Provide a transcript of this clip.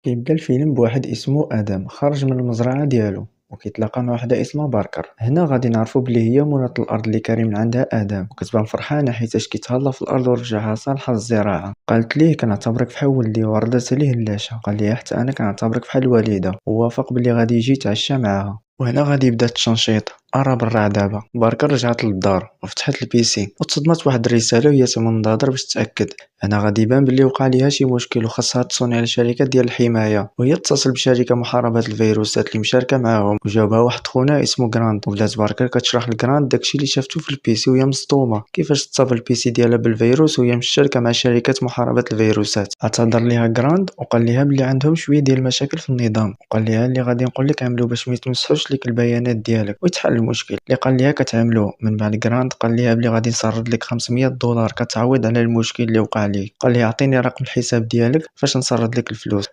كيبدا الفيلم بواحد اسمه ادم خرج من المزرعه ديالو وكيتلاقى مع وحده اسمها باركر. هنا غادي نعرفوا بلي هي مولات الارض اللي كاري من عندها ادم، وكتبان فرحانه حيتاش كيتهلا في الارض ورجعها صالحه للزراعه. قالت ليه كنعتبرك فحال ولدي وردت عليه اللاشة. قال لي حتى انا كنعتبرك فحال الوالده، ووافق بلي غادي يجي يتعشى معاها. وهنا غادي يبدا التنشيط. ارى برا دابا باركر رجعت للدار وفتحت البيسي وتصدمت بواحد الرساله وهي تمنتظر باش تاكد. انا غادي يبان بلي وقع ليها شي مشكل وخاصها تصوني على شركه ديال الحمايه، وهي اتصل بشركه محاربه الفيروسات اللي مشاركه معاهم. وجاوبها واحد خونا اسمه جراند، وبدات باركر كتشرح لجراند داكشي اللي شافتو في البيسي وهي مصدومه كيفاش تصاب البيسي ديالها بالفيروس وهي مشتركه مع شركه محاربه الفيروسات. اعتذر ليها جراند وقال ليها بلي عندهم شويه ديال المشاكل في النظام، وقال ليها اللي غادي نقول لك عملوا باش ما يتمسحوش لك البيانات ديالك ويتحل المشكل اللي قال ليها كتعملوا. من بعد جراند قال ليها بلي غادي نسرد لك 500 دولار كتعوض على المشكل اللي وقع ليك. قال ليها اعطيني رقم الحساب ديالك فاش نسرد لك الفلوس.